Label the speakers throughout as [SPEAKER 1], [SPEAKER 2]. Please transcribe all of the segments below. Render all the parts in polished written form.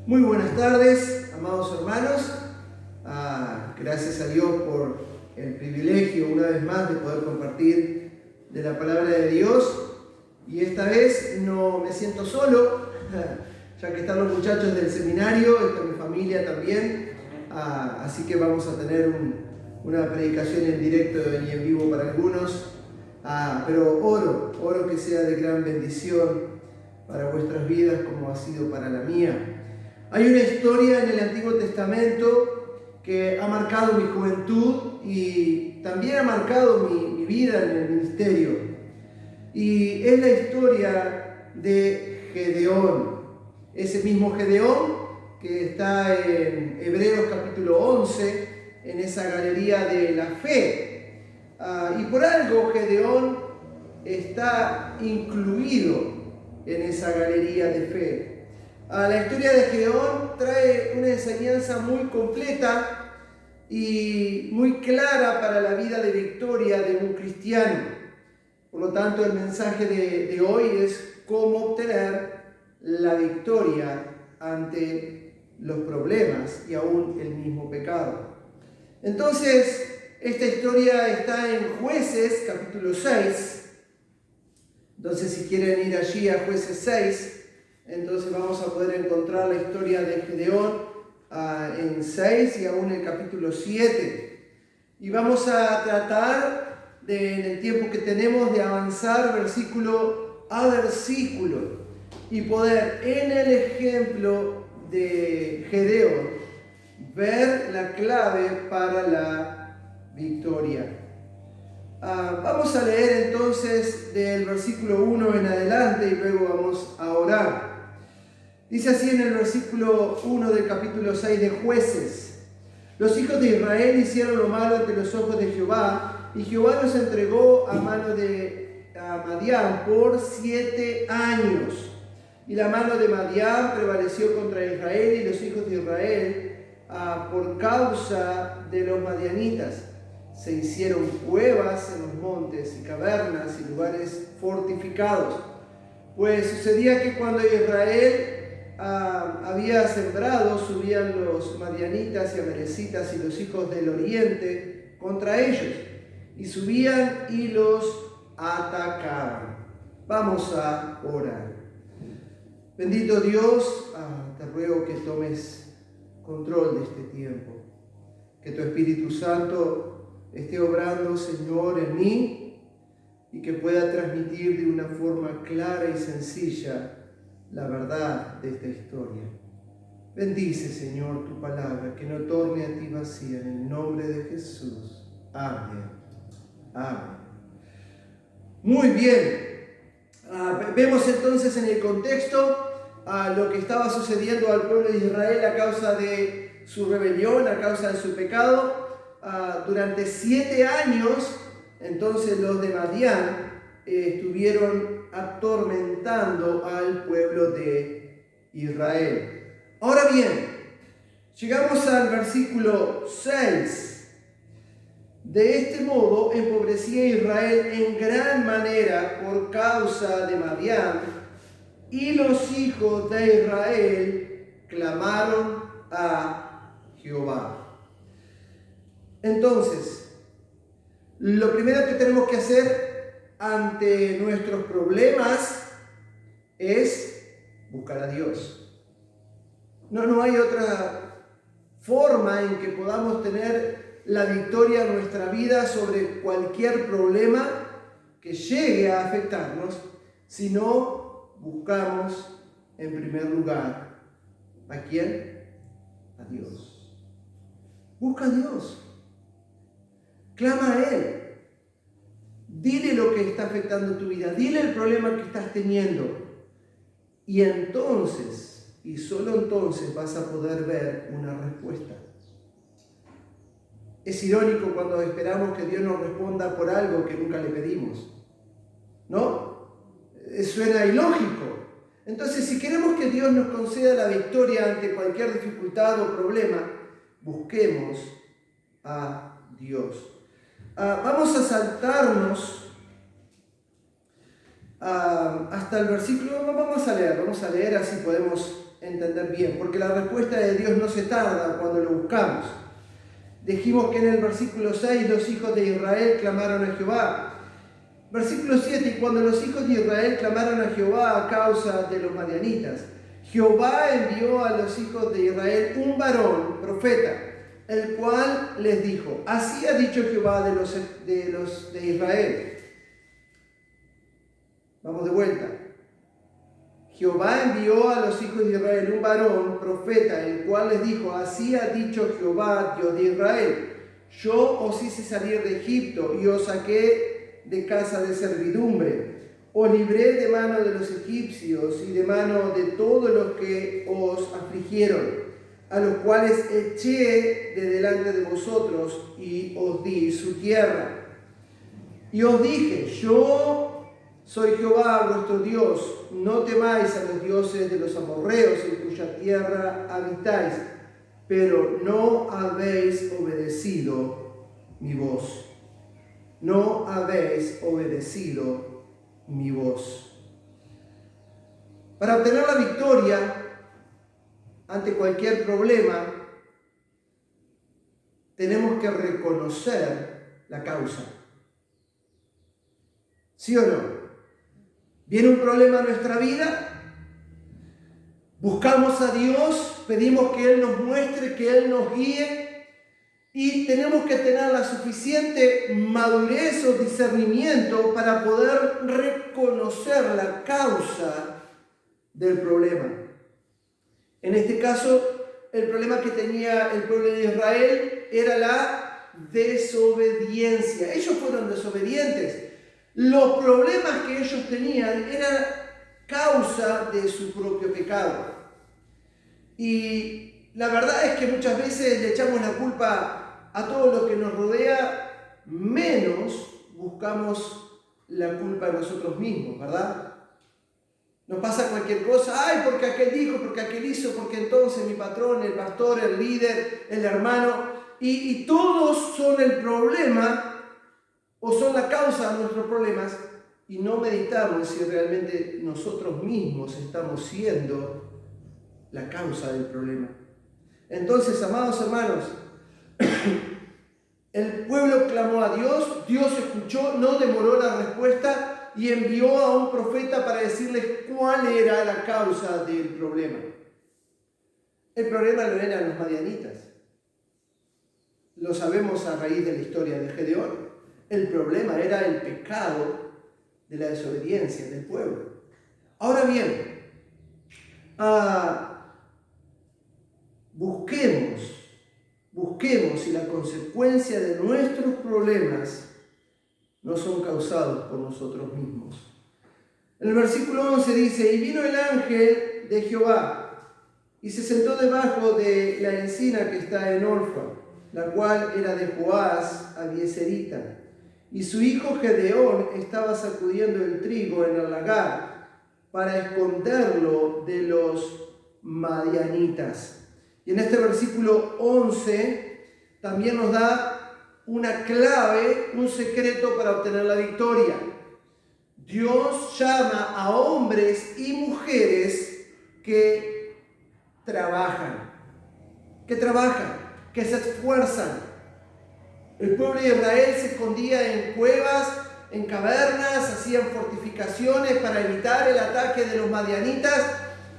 [SPEAKER 1] Muy buenas tardes, amados hermanos. Gracias a Dios por el privilegio una vez más de poder compartir de la palabra de Dios. Y esta vez no me siento solo, ya que están los muchachos del seminario, está mi familia también. Así que vamos a tener una predicación en directo y en vivo para algunos. Pero oro que sea de gran bendición para vuestras vidas como ha sido para la mía. Hay una historia en el Antiguo Testamento que ha marcado mi juventud y también ha marcado mi vida en el ministerio. Y es la historia de Gedeón. Ese mismo Gedeón que está en Hebreos capítulo 11, en esa galería de la fe. Y por algo Gedeón está incluido en esa galería de fe. La historia de Gedeón trae una enseñanza muy completa y muy clara para la vida de victoria de un cristiano. Por lo tanto, el mensaje de hoy es cómo obtener la victoria ante los problemas y aún el mismo pecado. Entonces, esta historia está en Jueces, capítulo 6. Entonces, si quieren ir allí a Jueces 6, entonces vamos a poder encontrar la historia de Gedeón en 6 y aún en el capítulo 7. Y vamos a tratar en el tiempo que tenemos de avanzar versículo a versículo y poder en el ejemplo de Gedeón ver la clave para la victoria. Vamos a leer entonces del versículo 1 en adelante y luego vamos a orar. Dice así en el versículo 1 del capítulo 6 de Jueces: los hijos de Israel hicieron lo malo ante los ojos de Jehová, y Jehová los entregó a mano de Madián por 7 años. Y la mano de Madián prevaleció contra Israel y los hijos de Israel por causa de los madianitas. Se hicieron cuevas en los montes y cavernas y lugares fortificados. Pues sucedía que cuando Israel había sembrado, subían los madianitas y amalecitas y los hijos del oriente contra ellos, y subían y los atacaban. Vamos a orar. Bendito Dios, te ruego que tomes control de este tiempo, que tu Espíritu Santo esté obrando, Señor, en mí y que pueda transmitir de una forma clara y sencilla la verdad de esta historia. Bendice, Señor, tu palabra, que no torne a ti vacía, en el nombre de Jesús. Amén. Amén. Muy bien. Vemos entonces en el contexto lo que estaba sucediendo al pueblo de Israel a causa de su rebelión, a causa de su pecado. Durante 7 años, entonces los de Madián estuvieron atormentando al pueblo de Israel. Ahora bien, llegamos al versículo 6. De este modo empobrecía Israel en gran manera por causa de Madián, y los hijos de Israel clamaron a Jehová. Entonces, lo primero que tenemos que hacer ante nuestros problemas es buscar a Dios. No hay otra forma en que podamos tener la victoria en nuestra vida sobre cualquier problema que llegue a afectarnos, si no buscamos en primer lugar ¿a quién? A Dios. Busca a Dios. Clama a Él. Dile lo que está afectando tu vida. Dile el problema que estás teniendo. Y entonces, y solo entonces, vas a poder ver una respuesta. Es irónico cuando esperamos que Dios nos responda por algo que nunca le pedimos, ¿no? Suena ilógico. Entonces, si queremos que Dios nos conceda la victoria ante cualquier dificultad o problema, busquemos a Dios. Vamos a saltarnos hasta el versículo, vamos a leer así podemos entender bien, porque la respuesta de Dios no se tarda cuando lo buscamos. Dijimos que en el versículo 6 los hijos de Israel clamaron a Jehová. Versículo 7, y cuando los hijos de Israel clamaron a Jehová a causa de los madianitas, Jehová envió a los hijos de Israel un varón, profeta, el cual les dijo, así ha dicho Jehová de Israel. Vamos de vuelta. Jehová envió a los hijos de Israel un varón, profeta, el cual les dijo, así ha dicho Jehová, Dios de Israel, yo os hice salir de Egipto y os saqué de casa de servidumbre, os libré de mano de los egipcios y de mano de todos los que os afligieron, a los cuales eché de delante de vosotros y os di su tierra. Y os dije, yo soy Jehová vuestro Dios, no temáis a los dioses de los amorreos en cuya tierra habitáis, pero no habéis obedecido mi voz. No habéis obedecido mi voz. Para obtener la victoria ante cualquier problema, tenemos que reconocer la causa. ¿Sí o no? Viene un problema en nuestra vida, buscamos a Dios, pedimos que Él nos muestre, que Él nos guíe, y tenemos que tener la suficiente madurez o discernimiento para poder reconocer la causa del problema. En este caso, el problema que tenía el pueblo de Israel era la desobediencia. Ellos fueron desobedientes. Los problemas que ellos tenían eran causa de su propio pecado. Y la verdad es que muchas veces le echamos la culpa a todo lo que nos rodea, menos buscamos la culpa de nosotros mismos, ¿verdad? Nos pasa cualquier cosa, ay, porque aquel dijo, porque aquel hizo, porque entonces mi patrón, el pastor, el líder, el hermano, y todos son el problema o son la causa de nuestros problemas, y no meditamos si realmente nosotros mismos estamos siendo la causa del problema. Entonces, amados hermanos, el pueblo clamó a Dios, Dios escuchó, no demoró la respuesta y envió a un profeta para decirles cuál era la causa del problema. El problema no eran los madianitas. Lo sabemos a raíz de la historia de Gedeón. El problema era el pecado de la desobediencia del pueblo. Ahora bien, busquemos si la consecuencia de nuestros problemas no son causados por nosotros mismos. En el versículo 11 dice, y vino el ángel de Jehová y se sentó debajo de la encina que está en Orfa, la cual era de Joás Abieserita. Y su hijo Gedeón estaba sacudiendo el trigo en el lagar para esconderlo de los madianitas. Y en este versículo 11 también nos da una clave, un secreto para obtener la victoria. Dios llama a hombres y mujeres que trabajan, que se esfuerzan. El pueblo de Israel se escondía en cuevas, en cavernas, hacían fortificaciones para evitar el ataque de los madianitas.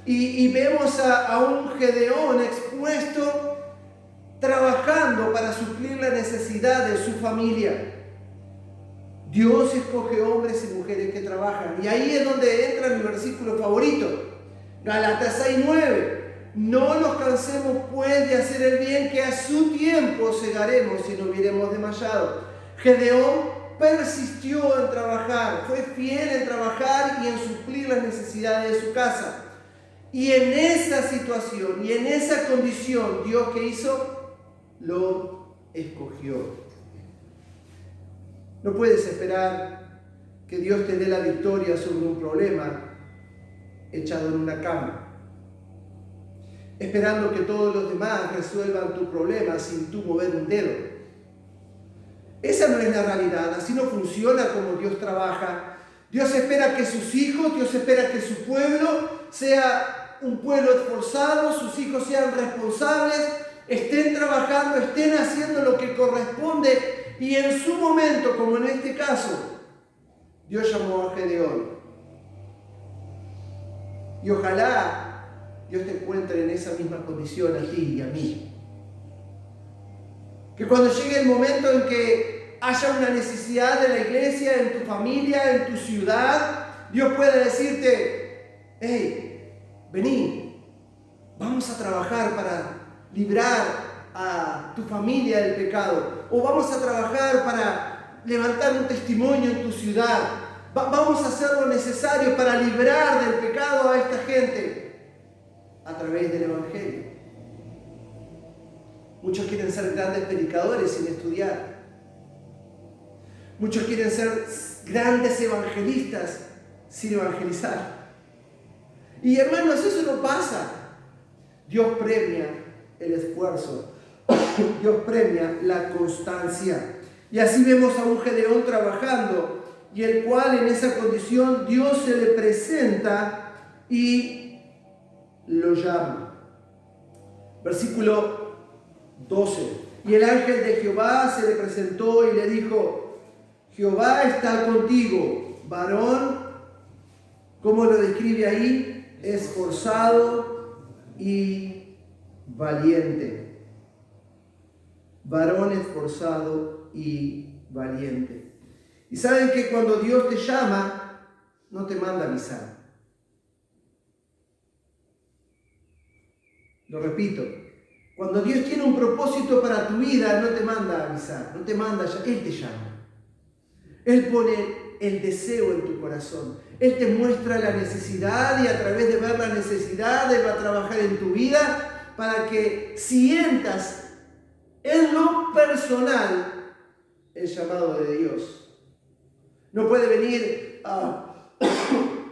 [SPEAKER 1] Y vemos a un Gedeón expuesto, trabajando para suplir la necesidad de su familia. Dios escoge hombres y mujeres que trabajan. Y ahí es donde entra mi versículo favorito, Gálatas 6:9. No nos cansemos pues de hacer el bien, que a su tiempo segaremos si no hubiéremos desmayado. Gedeón persistió en trabajar, fue fiel en trabajar y en suplir las necesidades de su casa. Y en esa situación y en esa condición, Dios, ¿qué hizo? Lo escogió. No puedes esperar que Dios te dé la victoria sobre un problema echado en una cama, esperando que todos los demás resuelvan tu problema sin tú mover un dedo. Esa no es la realidad, así no funciona como Dios trabaja. Dios espera que sus hijos, Dios espera que su pueblo sea un pueblo esforzado, sus hijos sean responsables, estén trabajando, estén haciendo lo que corresponde, y en su momento, como en este caso, Dios llamó a Gedeón. Y ojalá Dios te encuentre en esa misma condición a ti y a mí. Que cuando llegue el momento en que haya una necesidad de la iglesia, en tu familia, en tu ciudad, Dios pueda decirte: hey, vení, vamos a trabajar para librar a tu familia del pecado, o vamos a trabajar para levantar un testimonio en tu ciudad, vamos a hacer lo necesario para librar del pecado a esta gente a través del Evangelio. Muchos quieren ser grandes predicadores sin estudiar. Muchos quieren ser grandes evangelistas sin evangelizar. Y hermanos, eso no pasa. Dios premia el esfuerzo. Dios premia la constancia. Y así vemos a un Gedeón trabajando, y el cual en esa condición Dios se le presenta y lo llama. Versículo 12. Y el ángel de Jehová se le presentó y le dijo: Jehová está contigo, varón, ¿cómo lo describe ahí? Esforzado y valiente. Varón esforzado y valiente. Y saben que cuando Dios te llama, no te manda a avisar. Lo repito. Cuando Dios tiene un propósito para tu vida, no te manda a avisar, no te manda, Él te llama. Él pone el deseo en tu corazón. Él te muestra la necesidad, y a través de ver la necesidad, Él va a trabajar en tu vida para que sientas en lo personal el llamado de Dios. No puede venir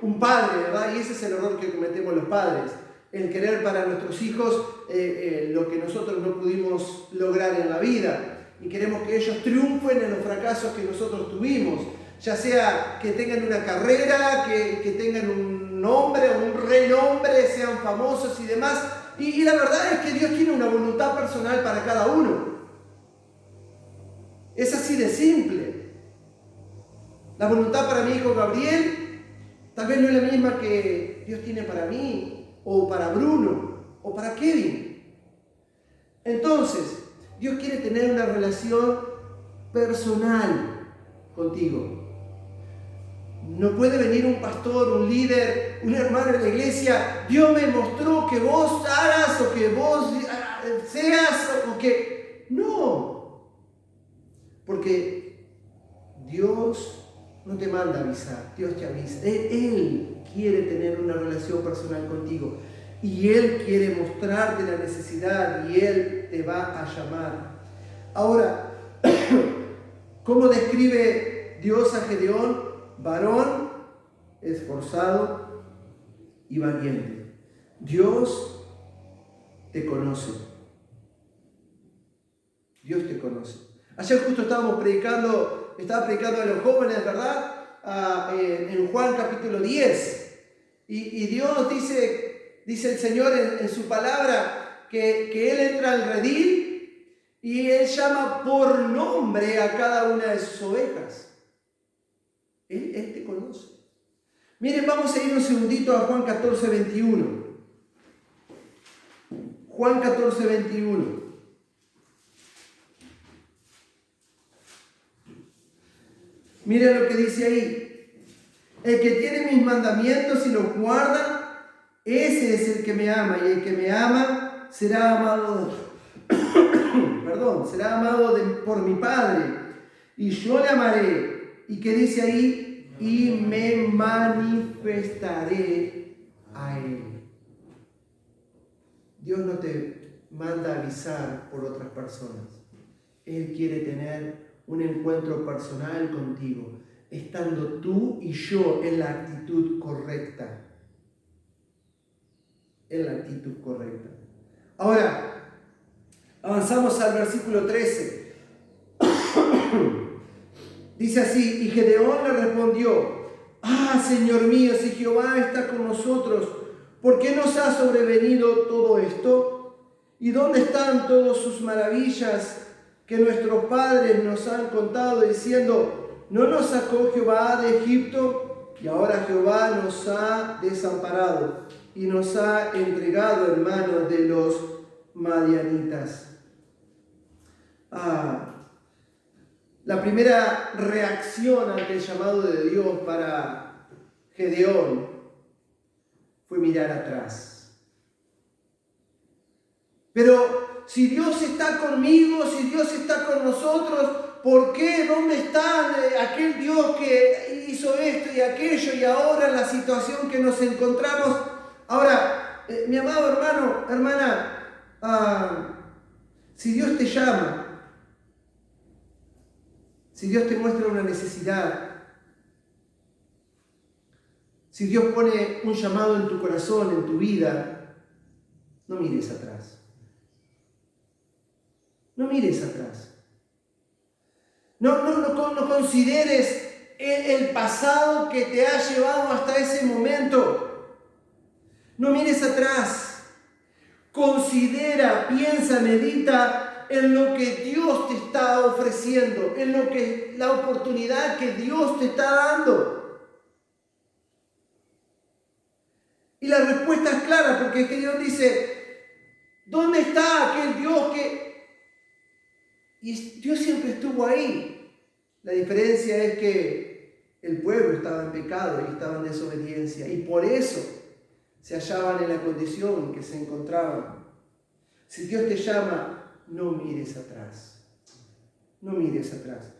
[SPEAKER 1] un padre, ¿verdad? Y ese es el error que cometemos los padres. El querer para nuestros hijos lo que nosotros no pudimos lograr en la vida. Y queremos que ellos triunfen en los fracasos que nosotros tuvimos. Ya sea que tengan una carrera, que tengan un nombre o un renombre, sean famosos y demás. Y la verdad es que Dios tiene una voluntad personal para cada uno. Es así de simple. La voluntad para mi hijo Gabriel tal vez no es la misma que Dios tiene para mí, o para Bruno, o para Kevin. Entonces, Dios quiere tener una relación personal contigo. No puede venir un pastor, un líder, un hermano de la iglesia: Dios me mostró que vos hagas, o que vos seas, o que... No. Porque Dios no te manda a avisar, Dios te avisa. Él quiere tener una relación personal contigo, y Él quiere mostrarte la necesidad, y Él te va a llamar. Ahora, ¿cómo describe Dios a Gedeón? Varón, esforzado y valiente. Dios te conoce. Dios te conoce. Ayer justo estaba predicando a los jóvenes, ¿verdad? En Juan capítulo 10. Y Dios dice el Señor en su palabra que Él entra al redil y Él llama por nombre a cada una de sus ovejas. Él te conoce. Miren, vamos a ir un segundito a Juan 14, 21. Juan 14, 21. Miren lo que dice ahí: el que tiene mis mandamientos y los guarda, ese es el que me ama, y el que me ama será amado, será amado por mi Padre, y yo le amaré. ¿Y qué dice ahí? Y me manifestaré a él. Dios no te manda a avisar por otras personas. Él quiere tener un encuentro personal contigo, estando tú y yo en la actitud correcta. En la actitud correcta. Ahora, avanzamos al versículo 13. Dice así: y Gedeón le respondió: Señor mío, si Jehová está con nosotros, ¿Por qué nos ha sobrevenido todo esto? ¿Y dónde están todas sus maravillas que nuestros padres nos han contado diciendo, no nos sacó Jehová de Egipto? Y ahora Jehová nos ha desamparado y nos ha entregado en manos de los madianitas. La primera reacción ante el llamado de Dios para Gedeón fue mirar atrás. Pero si Dios está conmigo, si Dios está con nosotros, ¿por qué? ¿Dónde está aquel Dios que hizo esto y aquello y ahora la situación que nos encontramos? Ahora, mi amado hermano, hermana, si Dios te llama, si Dios te muestra una necesidad, si Dios pone un llamado en tu corazón, en tu vida, no mires atrás. No mires atrás. No consideres el pasado que te ha llevado hasta ese momento. No mires atrás. Considera, piensa, medita en lo que Dios te está ofreciendo, en la oportunidad que Dios te está dando. Y la respuesta es clara, porque Dios dice, ¿dónde está aquel Dios que...? Y Dios siempre estuvo ahí. La diferencia es que el pueblo estaba en pecado y estaba en desobediencia, y por eso se hallaban en la condición en que se encontraban. Si Dios te llama, no mires atrás. No mires atrás.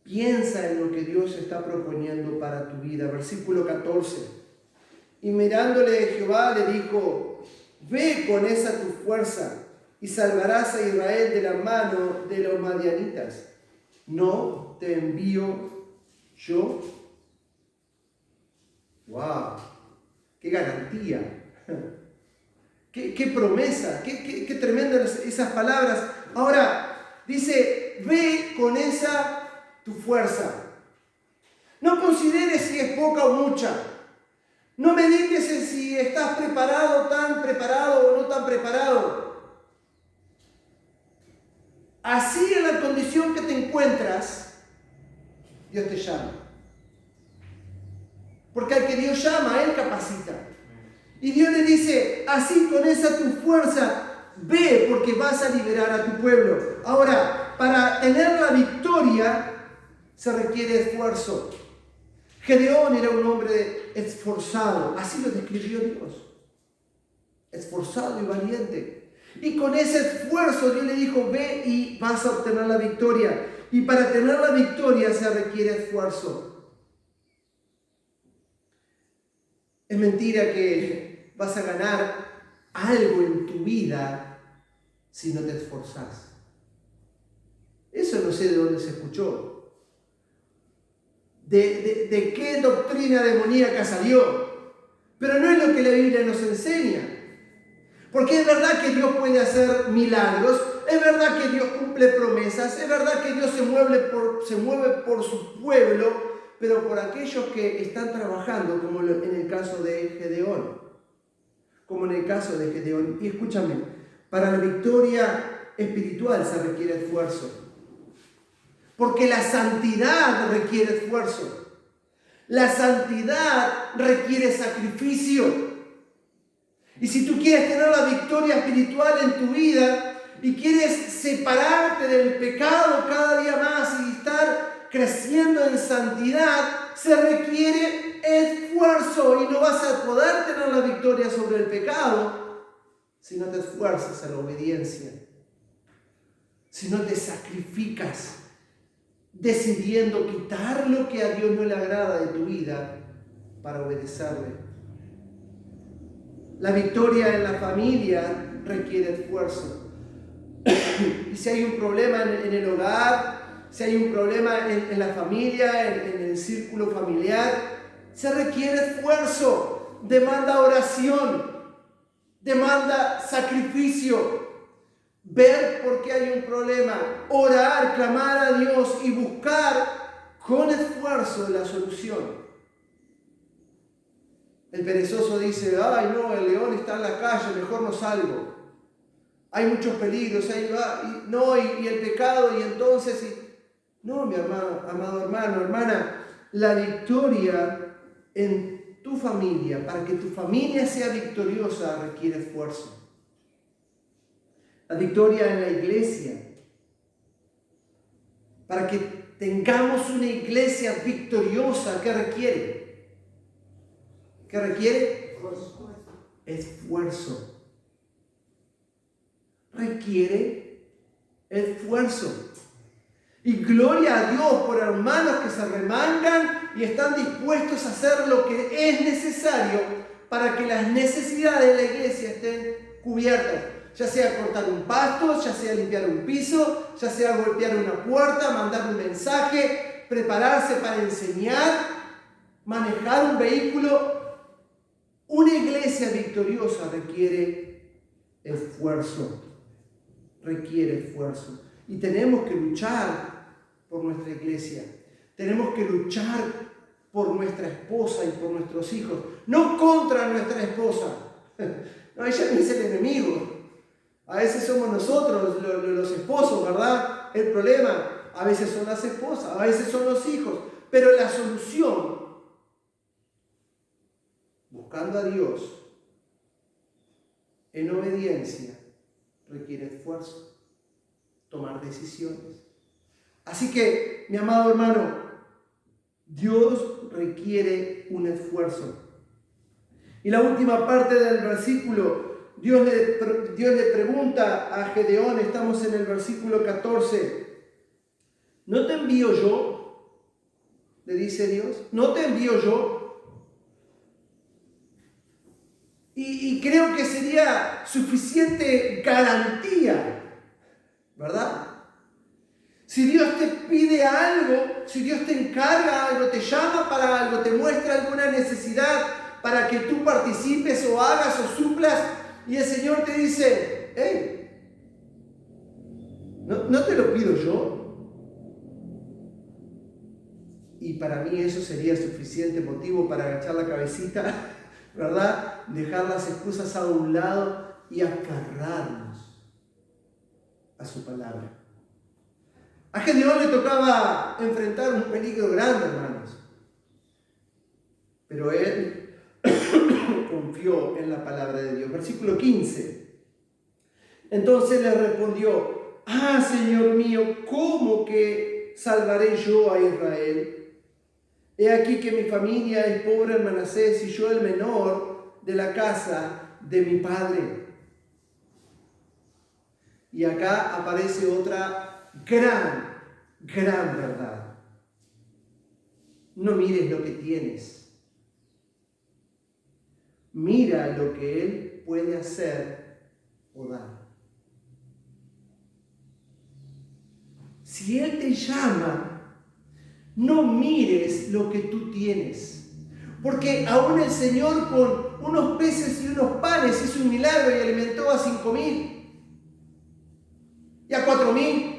[SPEAKER 1] Piensa en lo que Dios está proponiendo para tu vida. Versículo 14. Y mirándole Jehová le dijo, ve con esa tu fuerza y salvarás a Israel de la mano de los madianitas. ¿No te envío yo? ¡Wow! ¡Qué garantía! ¡Qué promesa! ¡Qué tremendas esas palabras! Ahora, dice, ve con esa tu fuerza. No consideres si es poca o mucha. No medites en si estás preparado, tan preparado o no tan preparado. Así en la condición que te encuentras, Dios te llama. Porque al que Dios llama, Él capacita. Y Dios le dice, así con esa tu fuerza, ve porque vas a liberar a tu pueblo. Ahora, para tener la victoria se requiere esfuerzo. Gedeón era un hombre esforzado, así lo describió Dios. Esforzado y valiente. Y con ese esfuerzo Dios le dijo, ve y vas a obtener la victoria. Y para tener la victoria se requiere esfuerzo. Es mentira que vas a ganar algo en tu vida si no te esforzás. Eso no sé de dónde se escuchó. ¿De qué doctrina demoníaca salió? Pero no es lo que la Biblia nos enseña. Porque es verdad que Dios puede hacer milagros, es verdad que Dios cumple promesas, es verdad que Dios se mueve por su pueblo, pero por aquellos que están trabajando, como en el caso de Gedeón. Y escúchame, para la victoria espiritual se requiere esfuerzo. Porque la santidad requiere esfuerzo. La santidad requiere sacrificio. Y si tú quieres tener la victoria espiritual en tu vida y quieres separarte del pecado cada día más y estar creciendo en santidad, se requiere esfuerzo y no vas a poder tener la victoria sobre el pecado si no te esfuerzas en la obediencia, si no te sacrificas decidiendo quitar lo que a Dios no le agrada de tu vida para obedecerle. La victoria en la familia requiere esfuerzo. Y si hay un problema en el hogar, si hay un problema en la familia, en el círculo familiar, se requiere esfuerzo, demanda oración, demanda sacrificio, ver por qué hay un problema, orar, clamar a Dios y buscar con esfuerzo la solución. El perezoso dice, ay no, el león está en la calle, mejor no salgo. Hay muchos peligros, ahí va, y el pecado, y entonces... No, mi amado hermano, hermana, la victoria en tu familia, para que tu familia sea victoriosa, requiere esfuerzo. La victoria en la iglesia, para que tengamos una iglesia victoriosa, ¿qué requiere? ¿Qué requiere? Esfuerzo. Requiere esfuerzo. Y gloria a Dios por hermanos que se remangan y están dispuestos a hacer lo que es necesario para que las necesidades de la iglesia estén cubiertas. Ya sea cortar un pasto, ya sea limpiar un piso, ya sea golpear una puerta, mandar un mensaje, prepararse para enseñar, manejar un vehículo. Una iglesia victoriosa requiere esfuerzo. Requiere esfuerzo. Y tenemos que luchar por nuestra iglesia. Tenemos que luchar por nuestra esposa y por nuestros hijos. No contra nuestra esposa. No, ella no es el enemigo. A veces somos nosotros los esposos, ¿verdad? El problema a veces son las esposas, a veces son los hijos. Pero la solución, buscando a Dios en obediencia, requiere esfuerzo, tomar decisiones. Así que, mi amado hermano, Dios requiere un esfuerzo. Y la última parte del versículo, Dios le pregunta a Gedeón, estamos en el versículo 14, ¿no te envío yo? Le dice Dios, ¿no te envío yo? Y creo que sería suficiente garantía, ¿verdad? Si Dios te pide algo, si Dios te encarga algo, te llama para algo, te muestra alguna necesidad para que tú participes o hagas o suplas, y el Señor te dice, hey, ¿no te lo pido yo? Y para mí eso sería suficiente motivo para agachar la cabecita, ¿verdad? Dejar las excusas a un lado y aferrarnos a su palabra. A Gedeón le tocaba enfrentar un peligro grande, hermanos. Pero él confió en la palabra de Dios. Versículo 15. Entonces le respondió, Señor mío, ¿cómo que salvaré yo a Israel? He aquí que mi familia es pobre en Manasés y yo el menor de la casa de mi padre. Y acá aparece otra gran verdad. No mires lo que tienes. Mira lo que Él puede hacer o dar. Si Él te llama, no mires lo que tú tienes. Porque aún el Señor con unos peces y unos panes hizo un milagro y alimentó a 5,000 y a 4,000.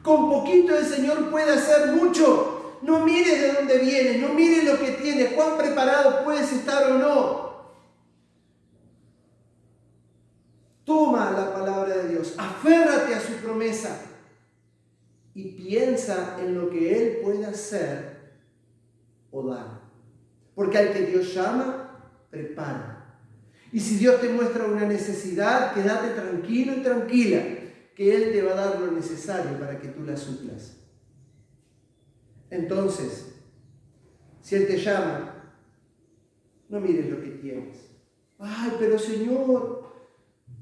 [SPEAKER 1] Con poquito el Señor puede hacer mucho. No mires de dónde vienes, no mires lo que tienes, cuán preparado puedes estar o no. Toma la palabra de Dios, aférrate a su promesa y piensa en lo que Él puede hacer o dar. Porque al que Dios llama, prepara. Y si Dios te muestra una necesidad, quédate tranquilo y tranquila, que Él te va a dar lo necesario para que tú la suplas. Entonces, si Él te llama, no mires lo que tienes. Ay, pero Señor,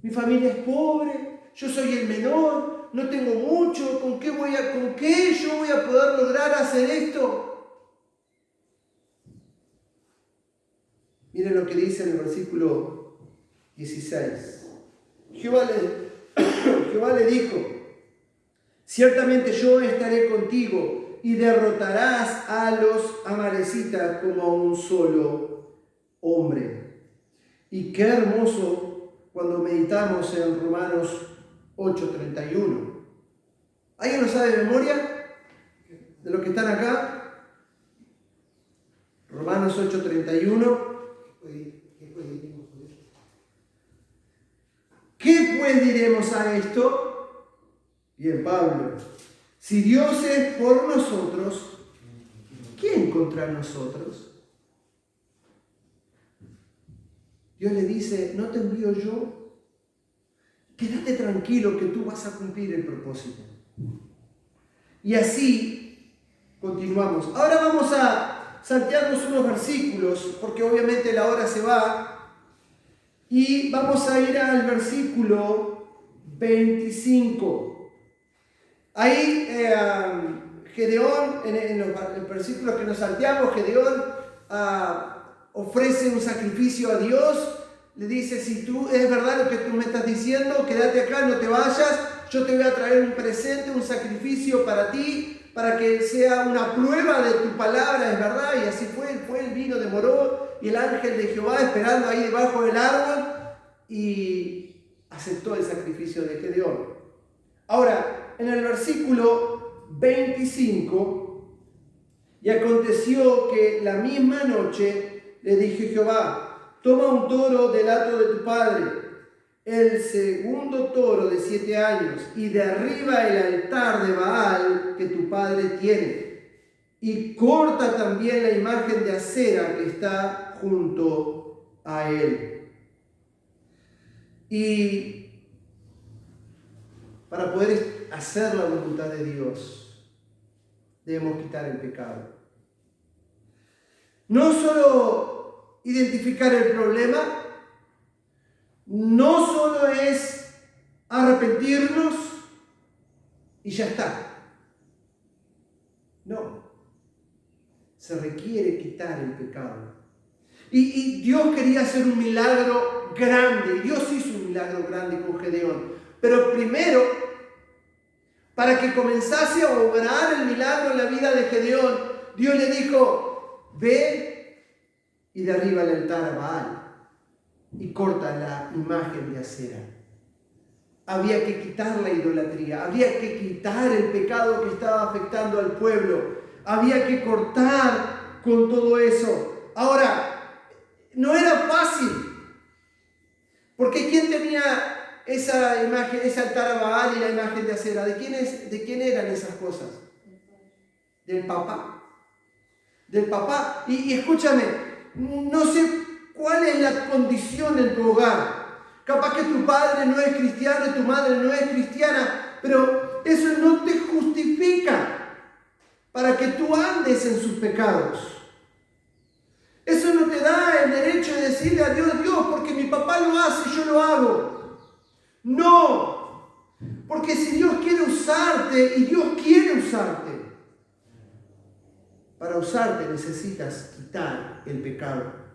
[SPEAKER 1] mi familia es pobre, yo soy el menor, no tengo mucho, ¿con qué yo voy a poder lograr hacer esto? Miren lo que dice en el versículo 16. Jehová le dijo, ciertamente yo estaré contigo y derrotarás a los amalecitas como a un solo hombre. Y qué hermoso cuando meditamos en Romanos 8:31. ¿Alguien lo sabe de memoria? ¿De los que están acá? Romanos 8:31. ¿Qué pues diremos a esto? Bien, Pablo. Si Dios es por nosotros, ¿quién contra nosotros? Dios le dice, ¿no te envío yo? Quédate tranquilo que tú vas a cumplir el propósito. Y así continuamos. Ahora vamos a saltearnos unos versículos, porque obviamente la hora se va. Y vamos a ir al versículo 25. Ahí Gedeón, en los versículos que nos salteamos, Gedeón ofrece un sacrificio a Dios. Le dice, si tú es verdad lo que tú me estás diciendo, quédate acá, no te vayas. Yo te voy a traer un presente, un sacrificio para ti, para que sea una prueba de tu palabra, es verdad. Y así fue, el vino demoró, y el ángel de Jehová esperando ahí debajo del árbol, y aceptó el sacrificio de Gedeón. Ahora, en el versículo 25, y aconteció que la misma noche le dije Jehová, toma un toro del hato de tu padre, el segundo toro de 7 años, y derriba el altar de Baal que tu padre tiene, y corta también la imagen de acera que está junto a él. Y para poder hacer la voluntad de Dios, debemos quitar el pecado. No solo identificar el problema, no solo es arrepentirnos y ya está. No, se requiere quitar el pecado. Y Dios quería hacer un milagro grande. Dios hizo un milagro grande con Gedeón. Pero primero, para que comenzase a obrar el milagro en la vida de Gedeón, Dios le dijo, ve y derriba el altar a Baal y corta la imagen de acera. Había que quitar la idolatría, había que quitar el pecado que estaba afectando al pueblo, había que cortar con todo eso. Ahora, no era fácil, porque ¿quién tenía esa imagen, ese altar a Baal y la imagen de acera? ¿De quién eran esas cosas? Del papá. Del papá. Y escúchame, no sé cuál es la condición en tu hogar. Capaz que tu padre no es cristiano y tu madre no es cristiana, pero eso no te justifica para que tú andes en sus pecados. Eso no te da el derecho de decirle a Dios, porque mi papá lo hace, yo lo hago. No, porque si Dios quiere usarte, y Dios quiere usarte, para usarte necesitas quitar el pecado.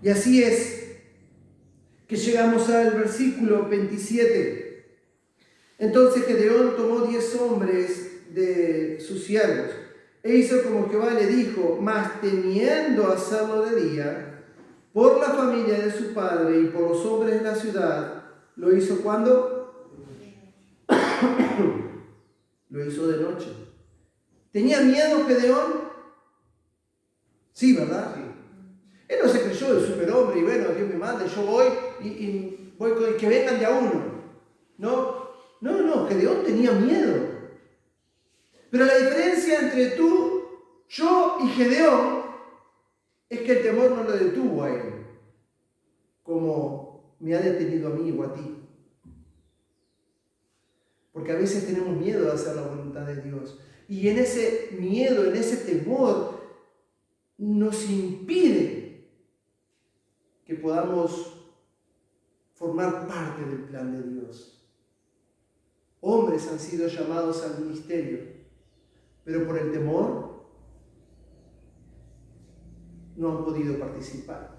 [SPEAKER 1] Y así es que llegamos al versículo 27. Entonces Gedeón tomó 10 hombres de sus siervos e hizo como Jehová le dijo, mas temiendo hacerlo de día, por la familia de su padre y por los hombres de la ciudad, lo hizo ¿cuándo? Lo hizo de noche. ¿Tenía miedo Gedeón? Sí, ¿verdad? Sí. Él no se creyó el superhombre y bueno, Dios me manda, yo voy y voy con que vengan de a uno. No, Gedeón tenía miedo. Pero la diferencia entre tú, yo y Gedeón es que el temor no lo detuvo a él, como me ha detenido a mí o a ti. Porque a veces tenemos miedo de hacer la voluntad de Dios. Y en ese miedo, en ese temor, nos impide que podamos formar parte del plan de Dios. Hombres han sido llamados al ministerio, pero por el temor no han podido participar.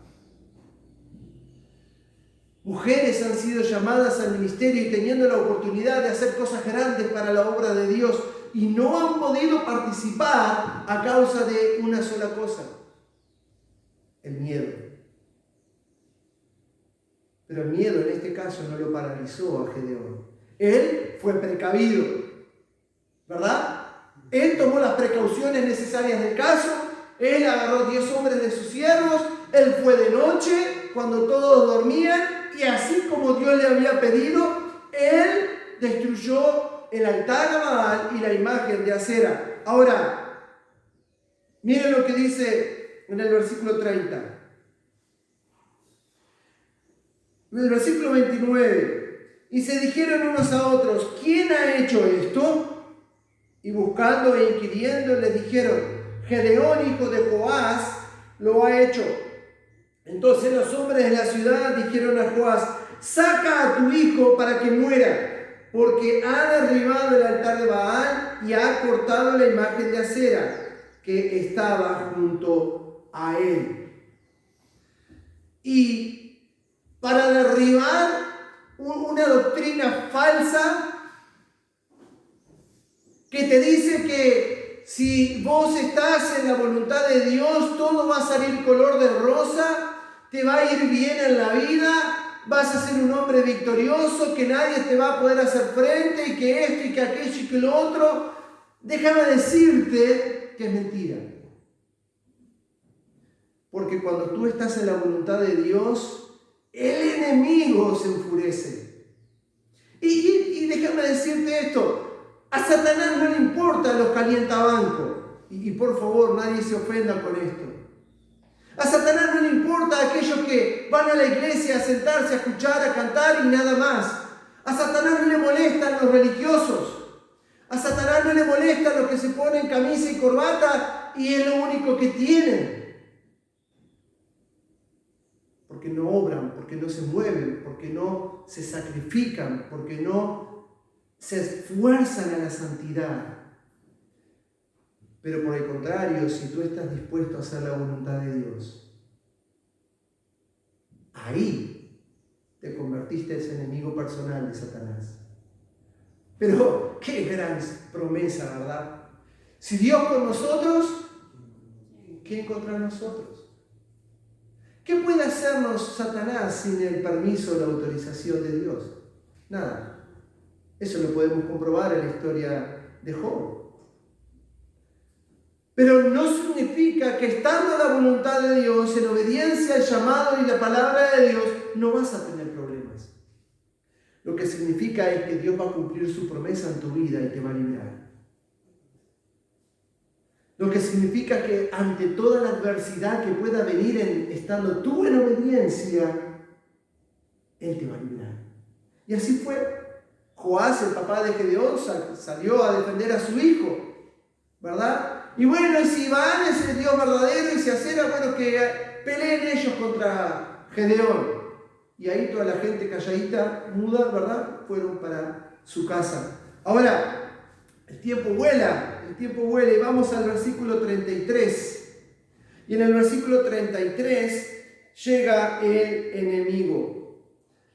[SPEAKER 1] Mujeres han sido llamadas al ministerio y teniendo la oportunidad de hacer cosas grandes para la obra de Dios y no han podido participar a causa de una sola cosa, el miedo. Pero el miedo en este caso no lo paralizó a Gedeón. Él fue precavido, ¿verdad? Él tomó las precauciones necesarias del caso, Él agarró 10 hombres de sus siervos, él fue de noche, cuando todos dormían, y así como Dios le había pedido, él destruyó el altar a Baal y la imagen de Acera. Ahora, miren lo que dice en el versículo 30. En el versículo 29, y se dijeron unos a otros, ¿quién ha hecho esto? Y buscando e inquiriendo les dijeron, Gedeón, hijo de Joás, lo ha hecho. Entonces los hombres de la ciudad dijeron a Joás, saca a tu hijo para que muera, porque ha derribado el altar de Baal y ha cortado la imagen de Acera que estaba junto a él. Y para derribar una doctrina falsa que te dice que si vos estás en la voluntad de Dios, todo va a salir color de rosa, te va a ir bien en la vida, vas a ser un hombre victorioso, que nadie te va a poder hacer frente, y que esto y que aquello y que lo otro. Déjame decirte que es mentira. Porque cuando tú estás en la voluntad de Dios, el enemigo se enfurece. Y déjame decirte esto, a Satanás no le importan los calientabancos. Y por favor, nadie se ofenda con esto. A Satanás no le importa aquellos que van a la iglesia a sentarse, a escuchar, a cantar y nada más. A Satanás no le molestan los religiosos. A Satanás no le molestan los que se ponen camisa y corbata y es lo único que tienen. Porque no obran, porque no se mueven, porque no se sacrifican, porque no se esfuerzan a la santidad. Pero por el contrario, si tú estás dispuesto a hacer la voluntad de Dios, ahí te convertiste en ese enemigo personal de Satanás. Pero qué gran promesa, ¿verdad? Si Dios con nosotros, ¿quién contra nosotros? ¿Qué puede hacernos Satanás sin el permiso o la autorización de Dios? Nada. Eso lo podemos comprobar en la historia de Job. Pero no significa que estando en la voluntad de Dios, en obediencia al llamado y la palabra de Dios, no vas a tener problemas. Lo que significa es que Dios va a cumplir su promesa en tu vida y te va a librar. Lo que significa que ante toda la adversidad que pueda venir estando tú en obediencia, Él te va a librar. Y así fue. Joás, el papá de Gedeón, salió a defender a su hijo, ¿verdad? Y bueno, y si Baal es el Dios verdadero y se Acera, bueno, que peleen ellos contra Gedeón. Y ahí toda la gente calladita, muda, ¿verdad? Fueron para su casa. Ahora, el tiempo vuela y vamos al versículo 33. Y en el versículo 33 llega el enemigo.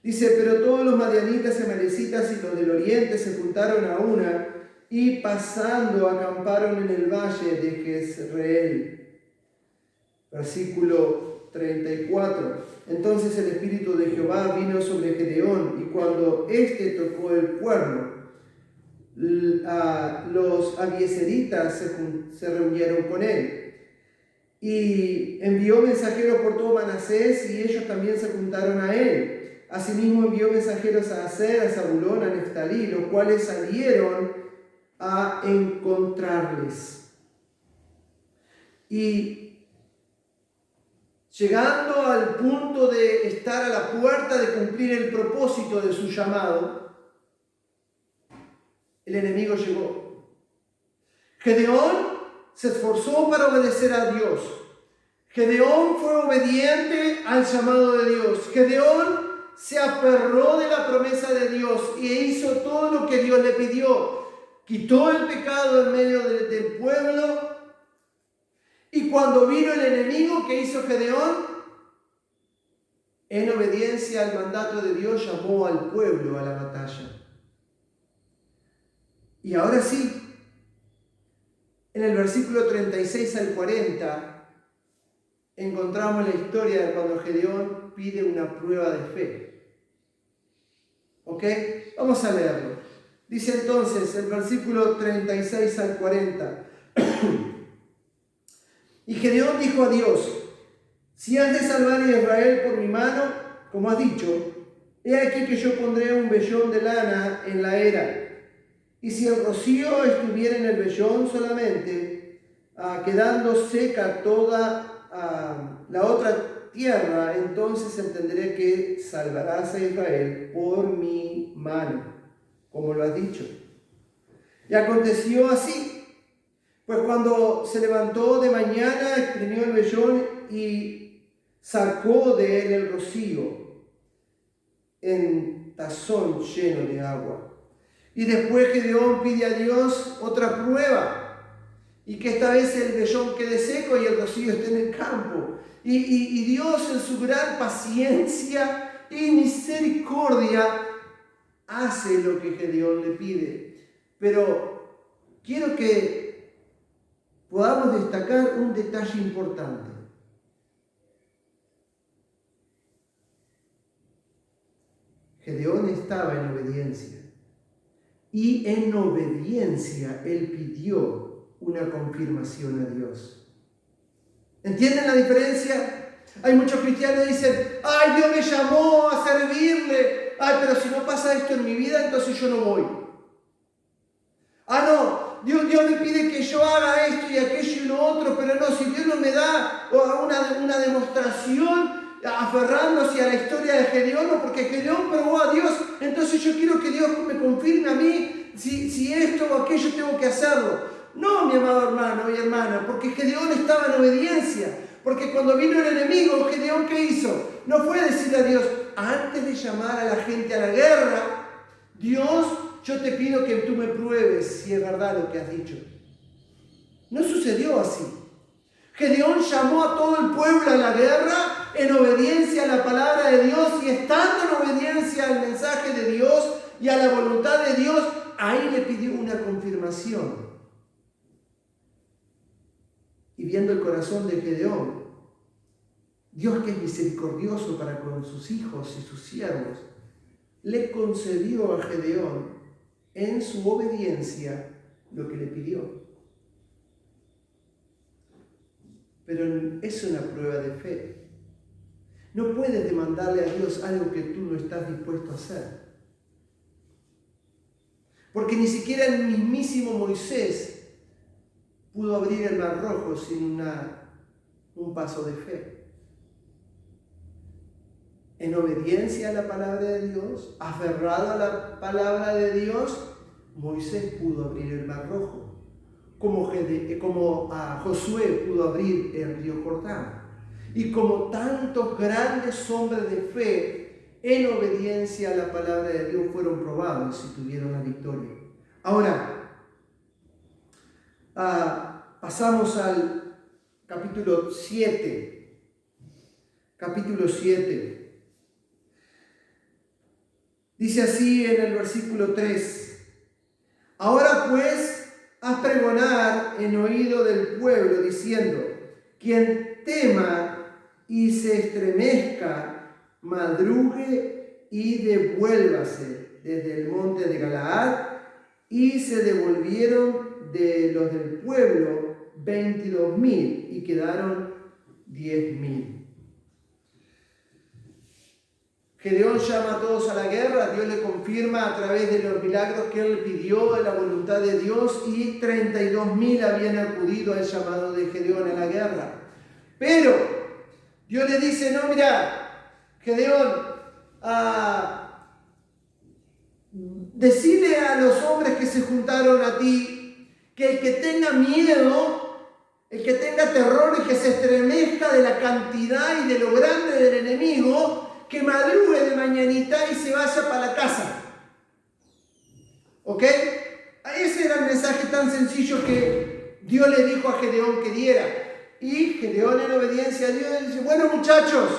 [SPEAKER 1] Dice, pero todos los madianitas y amalecitas y los del oriente se juntaron a una y pasando acamparon en el valle de Jezreel. Versículo 34. Entonces el Espíritu de Jehová vino sobre Gedeón y cuando éste tocó el cuerno, los abiezeritas se reunieron con él. Y envió mensajeros por todo Manasés y ellos también se juntaron a él. Asimismo envió mensajeros a Aser, a Zabulón, a Neftalí, los cuales salieron a encontrarles. Y llegando al punto de estar a la puerta de cumplir el propósito de su llamado, el enemigo llegó. Gedeón se esforzó para obedecer a Dios. Gedeón fue obediente al llamado de Dios. Gedeón se aferró de la promesa de Dios e hizo todo lo que Dios le pidió. Quitó el pecado en medio del pueblo. Y cuando vino el enemigo, ¿qué hizo Gedeón? En obediencia al mandato de Dios, llamó al pueblo a la batalla. Y ahora sí, en el versículo 36 al 40, encontramos la historia de cuando Gedeón pide una prueba de fe. ¿Ok? Vamos a leerlo. Dice entonces el versículo 36 al 40. Y Gedeón dijo a Dios: si has de salvar a Israel por mi mano, como has dicho, he aquí que yo pondré un vellón de lana en la era. Y si el rocío estuviera en el vellón solamente, quedando seca toda la otra tierra, entonces entenderé que salvarás a Israel por mi mano, como lo has dicho. Y aconteció así, pues cuando se levantó de mañana, exprimió el vellón y sacó de él el rocío en tazón lleno de agua. Y después Gedeón pide a Dios otra prueba, y que esta vez el vellón quede seco y el rocío esté en el campo. Y Dios, en su gran paciencia y misericordia, hace lo que Gedeón le pide. Pero quiero que podamos destacar un detalle importante. Gedeón estaba en obediencia. Y en obediencia él pidió una confirmación a Dios. ¿Entienden la diferencia? Hay muchos cristianos que dicen: ay, Dios me llamó a servirle. Ay, pero si no pasa esto en mi vida, entonces yo no voy. No, Dios me pide que yo haga esto y aquello y lo otro, pero no, si Dios no me da una demostración aferrándose a la historia de Gedeón, o porque Gedeón probó a Dios, entonces yo quiero que Dios me confirme a mí si esto o aquello tengo que hacerlo. No, mi amado hermano y hermana, porque Gedeón estaba en obediencia. Porque cuando vino el enemigo, Gedeón, ¿qué hizo? No fue decirle a Dios: antes de llamar a la gente a la guerra, Dios, yo te pido que tú me pruebes si es verdad lo que has dicho. No sucedió así. Gedeón llamó a todo el pueblo a la guerra en obediencia a la palabra de Dios, y estando en obediencia al mensaje de Dios y a la voluntad de Dios, ahí le pidió una confirmación. Y viendo el corazón de Gedeón, Dios, que es misericordioso para con sus hijos y sus siervos, le concedió a Gedeón en su obediencia lo que le pidió. Pero es una prueba de fe. No puedes demandarle a Dios algo que tú no estás dispuesto a hacer. Porque ni siquiera el mismísimo Moisés pudo abrir el Mar Rojo sin un paso de fe. En obediencia a la palabra de Dios, aferrado a la palabra de Dios, Moisés pudo abrir el Mar Rojo, como Josué pudo abrir el río Jordán. Y como tantos grandes hombres de fe, en obediencia a la palabra de Dios, fueron probados y tuvieron la victoria. Ahora, pasamos al capítulo 7. Capítulo 7. Dice así en el versículo 3: ahora pues, haz pregonar en oído del pueblo, diciendo: quien tema y se estremezca, madrugue y devuélvase desde el monte de Galaad. Y se devolvieron de los del pueblo 22,000 y quedaron 10,000. Gedeón llama a todos a la guerra. Dios le confirma a través de los milagros que él pidió, de la voluntad de Dios, y 32,000 habían acudido al llamado de Gedeón a la guerra. Pero Dios le dice: no, mira, Gedeón, decile a los hombres que se juntaron a ti que el que tenga miedo, el que tenga terror y que se estremezca de la cantidad y de lo grande del enemigo, que madrugue de mañanita y se vaya para la casa. ¿Ok? Ese era el mensaje tan sencillo que Dios le dijo a Gedeón que diera. Y Gedeón, en obediencia a Dios, dice: bueno, muchachos,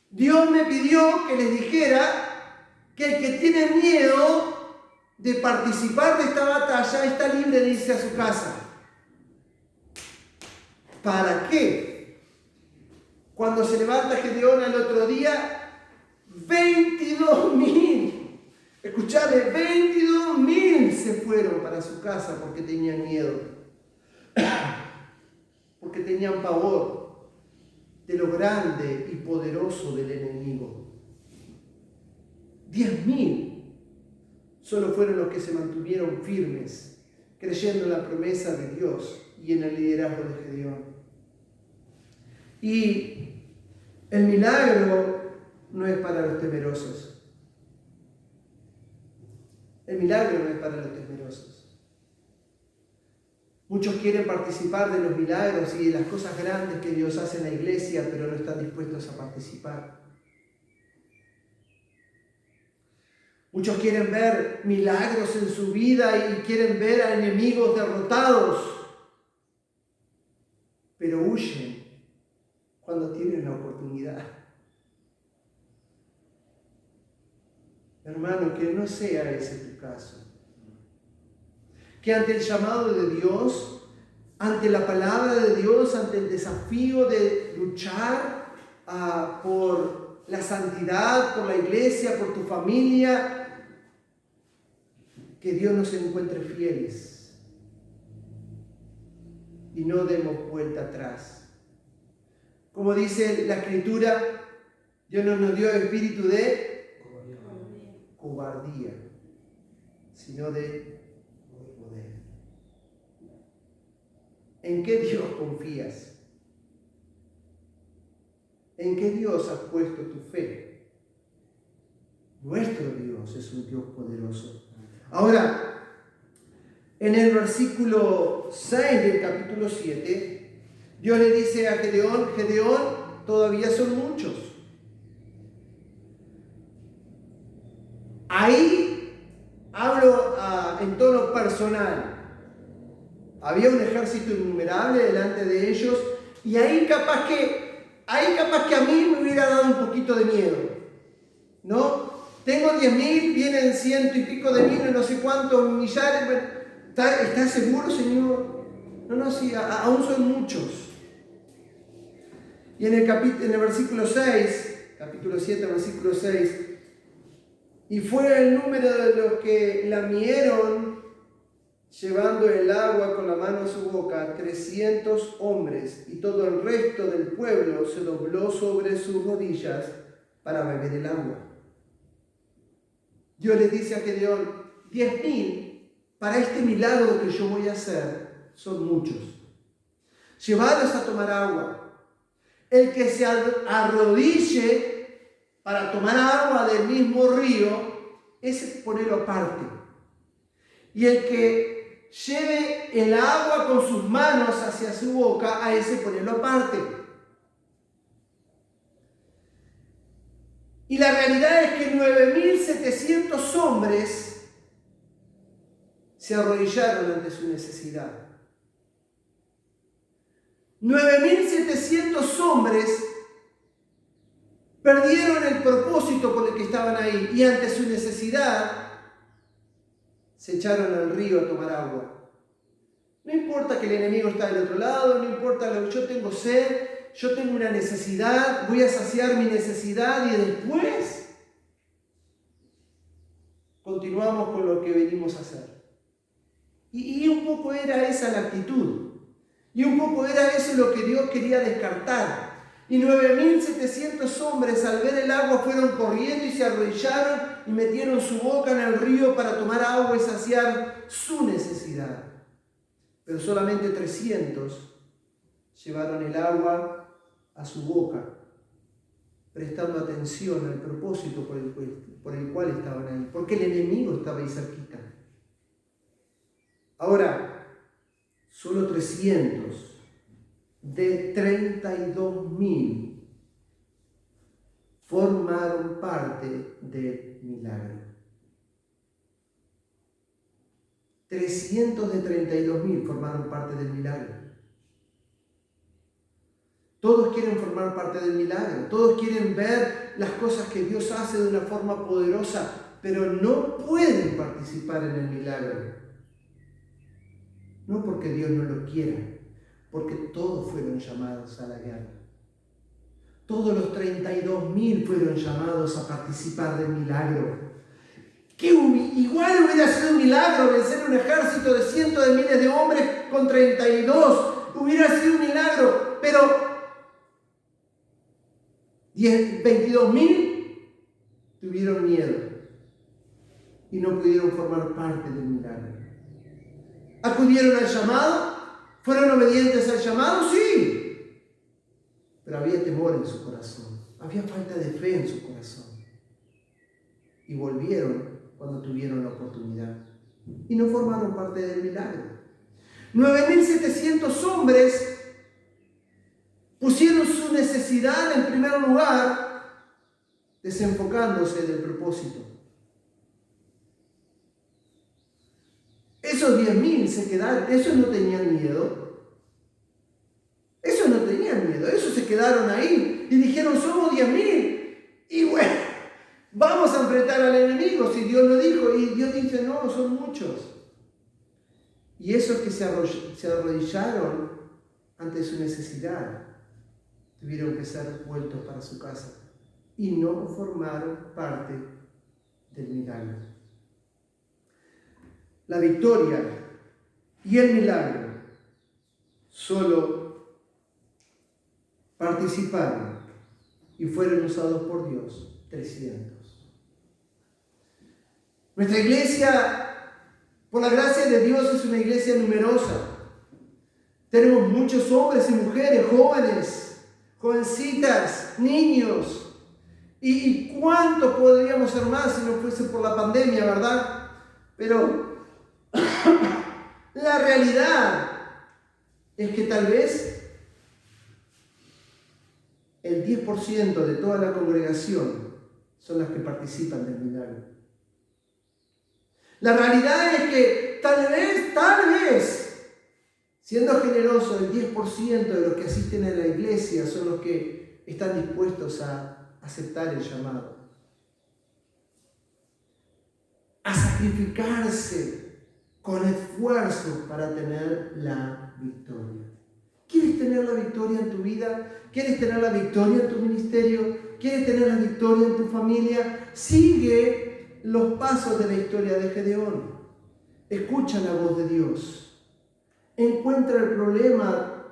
[SPEAKER 1] Dios me pidió que les dijera que el que tiene miedo de participar de esta batalla está libre de irse a su casa. ¿Para qué? Cuando se levanta Gedeón al otro día, 22,000, escuchadme, 22,000 se fueron para su casa porque tenían miedo. tenían pavor de lo grande y poderoso del enemigo. 10.000 solo fueron los que se mantuvieron firmes, creyendo en la promesa de Dios y en el liderazgo de Gedeón. Y el milagro no es para los temerosos. El milagro no es para los temerosos. Muchos quieren participar de los milagros y de las cosas grandes que Dios hace en la iglesia, pero no están dispuestos a participar. Muchos quieren ver milagros en su vida y quieren ver a enemigos derrotados, pero huyen cuando tienen la oportunidad. Hermano, que no sea ese tu caso. Que ante el llamado de Dios, ante la palabra de Dios, ante el desafío de luchar por la santidad, por la iglesia, por tu familia, que Dios nos encuentre fieles y no demos vuelta atrás. Como dice la Escritura, Dios no nos dio espíritu de cobardía, sino de poder. ¿En qué Dios confías? ¿En qué Dios has puesto tu fe? Nuestro Dios es un Dios poderoso. Ahora, en el versículo 6 del capítulo 7, Dios le dice a Gedeón: Gedeón, todavía son muchos. Ahí hablo en tono personal. Había un ejército innumerable delante de ellos y ahí capaz que a mí me hubiera dado un poquito de miedo, ¿no? Tengo 10.000, vienen 100 y pico de mil, no sé cuántos millares. ¿Estás seguro, Señor? No, sí, aún son muchos. Y en el versículo 6, capítulo 7, versículo 6, y fue el número de los que lamieron llevando el agua con la mano a su boca, 300 hombres, y todo el resto del pueblo se dobló sobre sus rodillas para beber el agua. Dios les dice a Gedeón: 10.000 para este milagro que yo voy a hacer son muchos. Llevados a tomar agua. El que se arrodille para tomar agua del mismo río, ese ponerlo aparte. Y el que lleve el agua con sus manos hacia su boca, a ese ponerlo aparte. Y la realidad es que 9.700 hombres se arrodillaron ante su necesidad. 9.700 hombres perdieron el propósito por el que estaban ahí y ante su necesidad se echaron al río a tomar agua. No importa que el enemigo está del otro lado, no importa lo que yo tengo sed, yo tengo una necesidad, voy a saciar mi necesidad y después continuamos con lo que venimos a hacer. Y un poco era esa la actitud. Y un poco era eso lo que Dios quería descartar. Y 9.700 hombres al ver el agua fueron corriendo y se arrodillaron y metieron su boca en el río para tomar agua y saciar su necesidad. Pero solamente 300 llevaron el agua a su boca, prestando atención al propósito por el cual estaban ahí, porque el enemigo estaba ahí cerquita. Ahora, solo 300 de 32.000 formaron parte del milagro. 300 de 32.000 formaron parte del milagro. Todos quieren formar parte del milagro, todos quieren ver las cosas que Dios hace de una forma poderosa, pero no pueden participar en el milagro. No porque Dios no lo quiera, porque todos fueron llamados a la guerra. Todos los 32.000 fueron llamados a participar del milagro. Igual hubiera sido un milagro vencer un ejército de cientos de miles de hombres con 32. hubiera sido un milagro, pero 22.000 tuvieron miedo y no pudieron formar parte del milagro. ¿Acudieron al llamado? ¿Fueron obedientes al llamado? Sí. Pero había temor en su corazón. Había falta de fe en su corazón. Y volvieron cuando tuvieron la oportunidad. Y no formaron parte del milagro. 9.700 hombres pusieron su necesidad en primer lugar, desenfocándose del propósito. Esos 10.000 se quedaron, esos no tenían miedo. Esos no tenían miedo, esos se quedaron ahí y dijeron, somos 10.000. Y bueno, vamos a enfrentar al enemigo, si Dios lo dijo. Y Dios dice, no, son muchos. Y esos que se arrodillaron ante su necesidad, tuvieron que ser vueltos para su casa. Y no formaron parte del milagro. La victoria y el milagro solo participaron y fueron usados por Dios 300. Nuestra iglesia, por la gracia de Dios, es una iglesia numerosa. Tenemos muchos hombres y mujeres, jóvenes, jovencitas, niños. ¿Y cuánto podríamos ser más si no fuese por la pandemia, verdad? Pero la realidad es que tal vez el 10% de toda la congregación son las que participan del milagro. La realidad es que tal vez, siendo generoso, el 10% de los que asisten a la iglesia son los que están dispuestos a aceptar el llamado, a sacrificarse con esfuerzo para tener la victoria. ¿Quieres tener la victoria en tu vida? ¿Quieres tener la victoria en tu ministerio? ¿Quieres tener la victoria en tu familia? Sigue los pasos de la historia de Gedeón. Escucha la voz de Dios. Encuentra el problema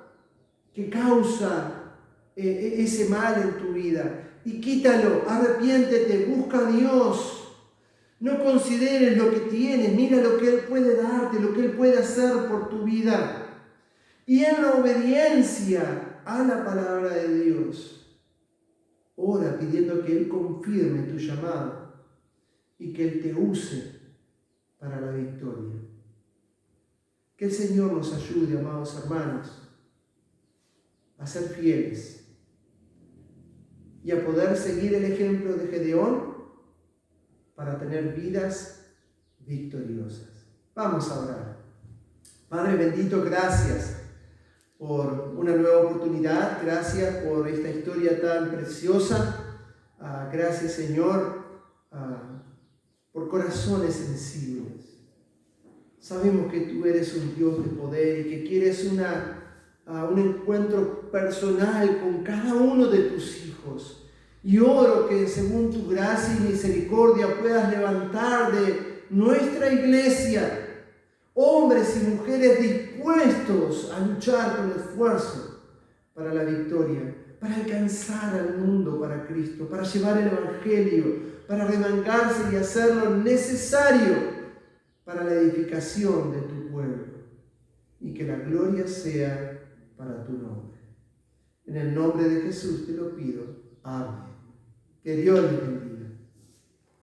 [SPEAKER 1] que causa ese mal en tu vida y quítalo. Arrepiéntete, busca a Dios. No consideres lo que tienes, mira lo que Él puede darte, lo que Él puede hacer por tu vida. Y en la obediencia a la palabra de Dios, ora pidiendo que Él confirme tu llamado y que Él te use para la victoria. Que el Señor nos ayude, amados hermanos, a ser fieles y a poder seguir el ejemplo de Gedeón para tener vidas victoriosas. Vamos a orar. Padre bendito, gracias por una nueva oportunidad, gracias por esta historia tan preciosa, gracias Señor por corazones sensibles. Sabemos que tú eres un Dios de poder y que quieres un encuentro personal con cada uno de tus hijos. Y oro que según tu gracia y misericordia puedas levantar de nuestra iglesia hombres y mujeres dispuestos a luchar con esfuerzo para la victoria, para alcanzar al mundo para Cristo, para llevar el Evangelio, para remangarse y hacer lo necesario para la edificación de tu pueblo. Y que la gloria sea para tu nombre. En el nombre de Jesús te lo pido. Amén. Que Dios les bendiga.